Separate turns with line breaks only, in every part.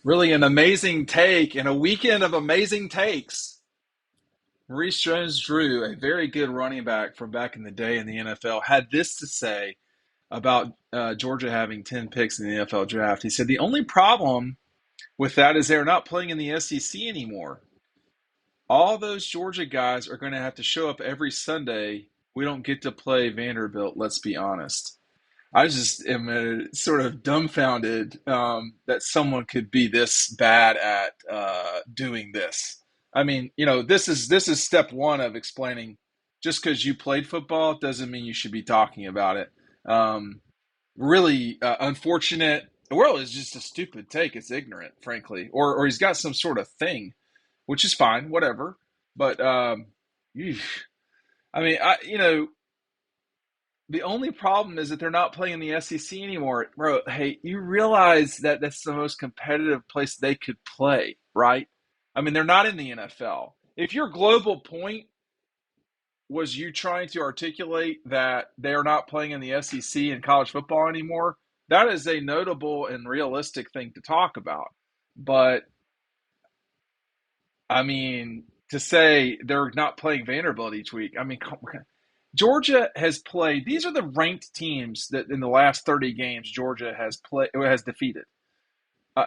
Really an amazing take and a weekend of amazing takes. Maurice Jones-Drew, a very good running back from back in the day in the NFL, had this to say about Georgia having 10 picks in the NFL draft. He said, the only problem with that is they're not playing in the SEC anymore. All those Georgia guys are going to have to show up every Sunday. We don't get to play Vanderbilt, let's be honest. I just am sort of dumbfounded that someone could be this bad at doing this. I mean, this is step one of explaining. Just because you played football doesn't mean you should be talking about it. Um, Really unfortunate. Well, it's just a stupid take. It's ignorant, frankly, or he's got some sort of thing, which is fine, whatever. But eesh. I mean, the only problem is that they're not playing in the SEC anymore. Bro, hey, you realize that that's the most competitive place they could play, right? I mean, they're not in the NFL. If your global point was you trying to articulate that they are not playing in the SEC in college football anymore, that is a notable and realistic thing to talk about. But, I mean, to say they're not playing Vanderbilt each week, I mean, Georgia has played. These are the ranked teams that in the last 30 games Georgia has defeated.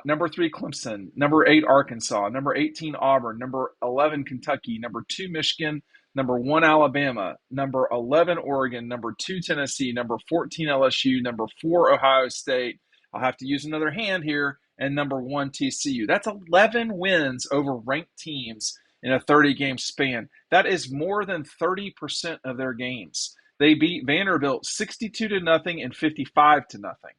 Number three Clemson, number eight Arkansas, number 18 Auburn, number 11 Kentucky, number two Michigan, number one Alabama, number 11 Oregon, number two Tennessee, number 14 LSU, number four Ohio State. I'll have to use another hand here, and number one TCU. That's 11 wins over ranked teams in a 30-game span. That is more than 30% of their games. They beat Vanderbilt 62 to nothing and 55 to nothing.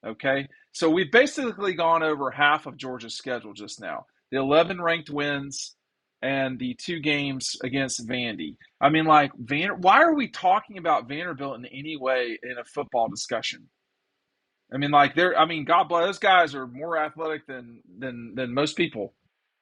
Okay, so we've basically gone over half of Georgia's schedule just now. The 11 ranked wins and the two games against Vandy. I mean, like, why are we talking about Vanderbilt in any way in a football discussion? I mean, like, God bless, those guys are more athletic than most people.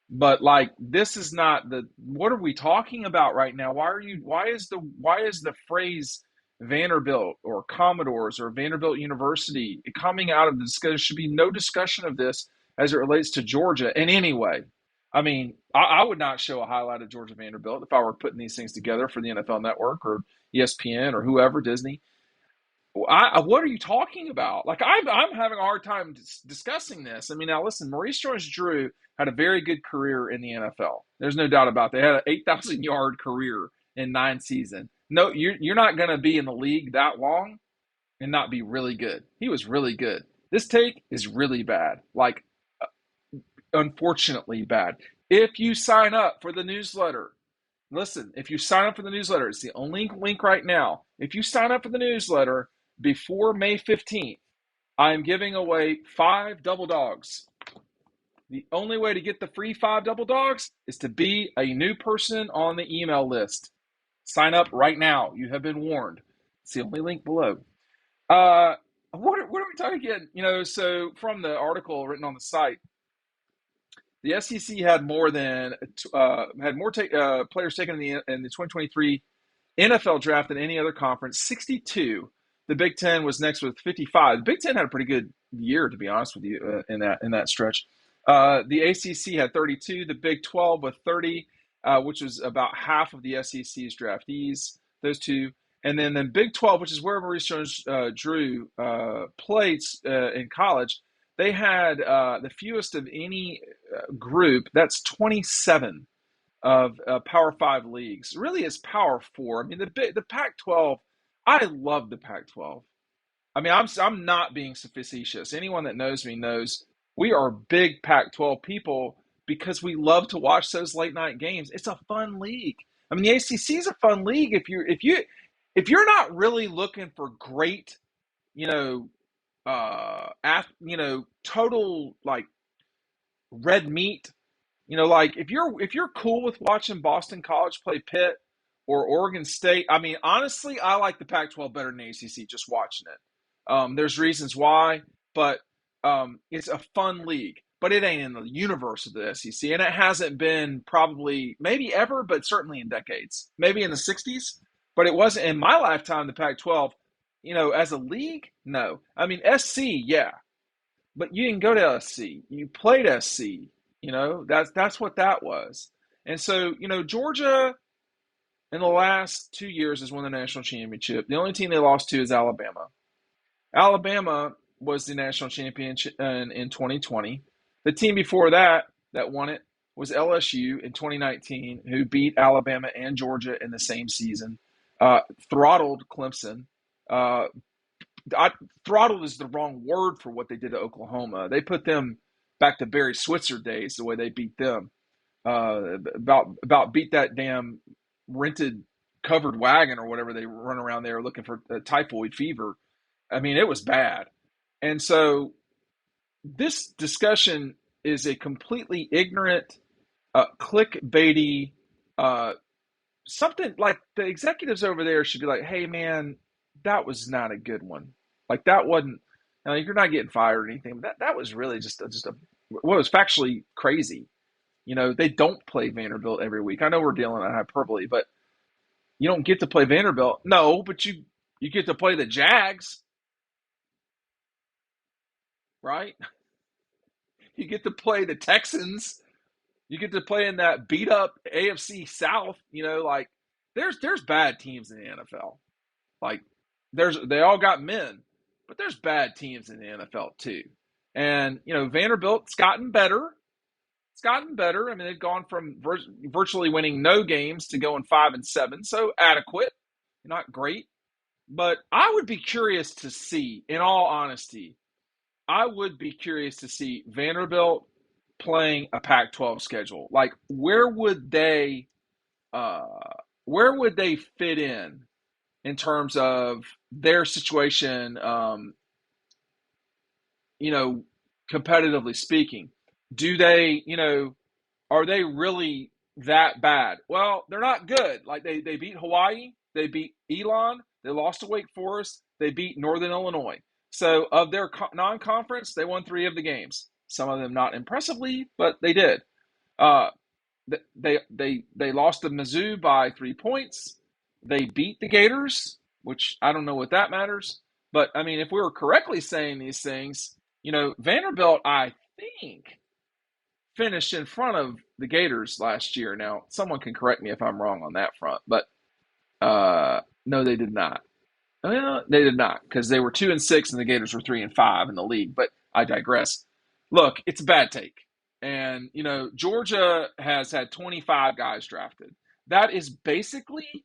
But like, this is not the. What are we talking about right now? Why is the phrase Vanderbilt or Commodores or Vanderbilt University coming out of the discussion? There should be no discussion of this as it relates to Georgia in any way. I mean, I would not show a highlight of Georgia Vanderbilt if I were putting these things together for the NFL Network or ESPN or whoever, Disney. What are you talking about? Like, I'm having a hard time discussing this. I mean, now listen, Maurice Jones-Drew had a very good career in the NFL. There's no doubt about that. He had an 8,000-yard career in 9 seasons. No, you're not going to be in the league that long and not be really good. He was really good. This take is really bad. Like, unfortunately bad. If you sign up for the newsletter, listen, if you sign up for the newsletter, it's the only link right now. If you sign up for the newsletter before May 15th, I am giving away 5 double dogs. The only way to get the free 5 double dogs is to be a new person on the email list. Sign up right now. You have been warned. It's the only link below. What are we talking again? So from the article written on the site, the SEC had more players taken in the 2023 NFL draft than any other conference, 62. The Big Ten was next with 55. The Big Ten had a pretty good year, to be honest with you, in that stretch. The ACC had 32. The Big 12 with 30, which was about half of the SEC's draftees. Those two, and then the Big 12, which is where Maurice Jones-Drew played in college. They had the fewest of any group. That's 27 of Power 5 leagues. Really, it's Power 4. I mean, the Pac-12. I love the Pac-12. I mean, I'm not being facetious. Anyone that knows me knows we are big Pac-12 people because we love to watch those late night games. It's a fun league. I mean, the ACC is a fun league if you're not really looking for great, total like red meat. Like if you're cool with watching Boston College play Pitt or Oregon State, I mean, honestly, I like the Pac-12 better than the ACC just watching it. There's reasons why, but it's a fun league. But it ain't in the universe of the SEC, and it hasn't been probably maybe ever, but certainly in decades. Maybe in the 60s, but it wasn't in my lifetime. The Pac-12, as a league, no. I mean, SC, yeah. but you didn't go to SC. You played SC. That's what that was. And so, Georgia in the last 2 years has won the national championship. The only team they lost to is Alabama. Alabama was the national champion in 2020. The team before that won it was LSU in 2019, who beat Alabama and Georgia in the same season, throttled Clemson. Uh, Throttled is the wrong word for what they did to Oklahoma. They put them back to Barry Switzer days, the way they beat them. About beat that damn rented covered wagon or whatever they run around there looking for typhoid fever. I mean, it was bad. And so this discussion is a completely ignorant, clickbaity, uh, something like the executives over there should be like, hey, man, that was not a good one. Like, that wasn't, you're not getting fired or anything. But that was really just a, what was factually crazy. They don't play Vanderbilt every week. I know we're dealing with hyperbole, but you don't get to play Vanderbilt. No, but you get to play the Jags, right? You get to play the Texans. You get to play in that beat up AFC South. Like there's bad teams in the NFL. Like they all got men, but there's bad teams in the NFL too. And Vanderbilt's gotten better. It's gotten better. I mean, they've gone from virtually winning no games to going 5-7, so adequate, not great. But I would be curious to see, in all honesty, I would be curious to see Vanderbilt playing a Pac-12 schedule. Like, where would they fit in terms of their situation? Competitively speaking, do they, are they really that bad? Well, they're not good. Like they beat Hawaii, they beat Elon, they lost to Wake Forest, they beat Northern Illinois. So of their non-conference, they won 3 of the games. Some of them not impressively, but they did. Uh, they lost to Mizzou by 3 points. They beat the Gators, which I don't know what that matters. But I mean, if we were correctly saying these things, Vanderbilt, I think, finished in front of the Gators last year. Now, someone can correct me if I'm wrong on that front, but no, they did not. Well, they did not, because they were 2-6 and the Gators were 3-5 in the league. But I digress. Look, it's a bad take, and Georgia has had 25 guys drafted. That is basically,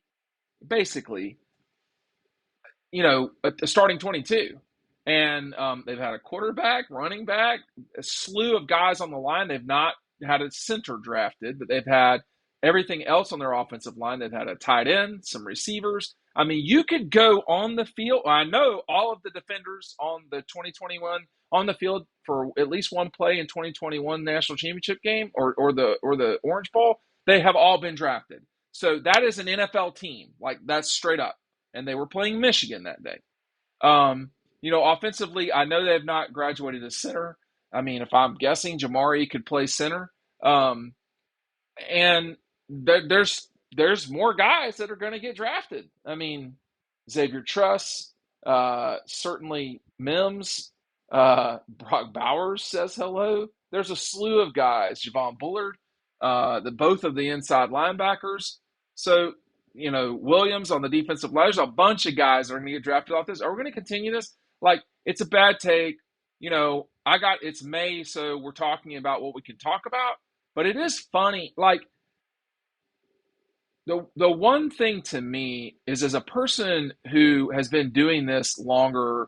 a starting 22. And they've had a quarterback, running back, a slew of guys on the line. They've not had a center drafted, but they've had everything else on their offensive line. They've had a tight end, some receivers. I mean, you could go on the field. I know all of the defenders on the 2021 on the field for at least one play in 2021 national championship game or the Orange Bowl. They have all been drafted. So that is an NFL team. Like, that's straight up. And they were playing Michigan that day. Offensively, I know they have not graduated as center. I mean, if I'm guessing, Jamari could play center. And there's more guys that are going to get drafted. I mean, Xavier Truss, certainly Mims, Brock Bowers says hello. There's a slew of guys, Javon Bullard, both of the inside linebackers. So, Williams on the defensive line. There's a bunch of guys that are going to get drafted off this. Are we going to continue this? Like, it's a bad take. It's May, so we're talking about what we can talk about. But it is funny. Like, the one thing to me is, as a person who has been doing this longer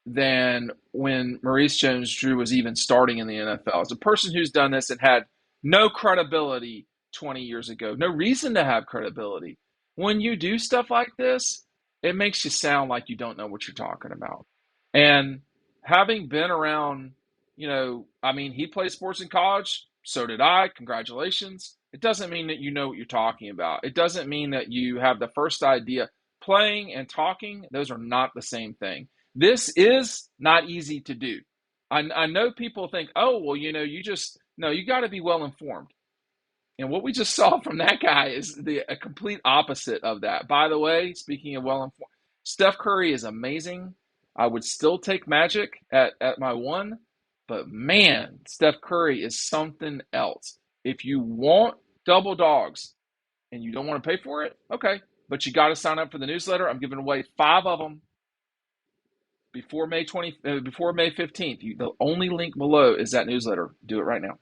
than when Maurice Jones-Drew was even starting in the NFL, as a person who's done this and had no credibility 20 years ago, no reason to have credibility. When you do stuff like this, it makes you sound like you don't know what you're talking about. And having been around, he played sports in college. So did I. Congratulations. It doesn't mean that you know what you're talking about. It doesn't mean that you have the first idea. Playing and talking, those are not the same thing. This is not easy to do. I know people think, oh, well, you got to be well informed. And what we just saw from that guy is a complete opposite of that. By the way, speaking of well informed, Steph Curry is amazing. I would still take Magic at my 1. But man, Steph Curry is something else. If you want double dogs and you don't want to pay for it, okay. But you got to sign up for the newsletter. I'm giving away 5 of them before May 15th. The only link below is that newsletter. Do it right now.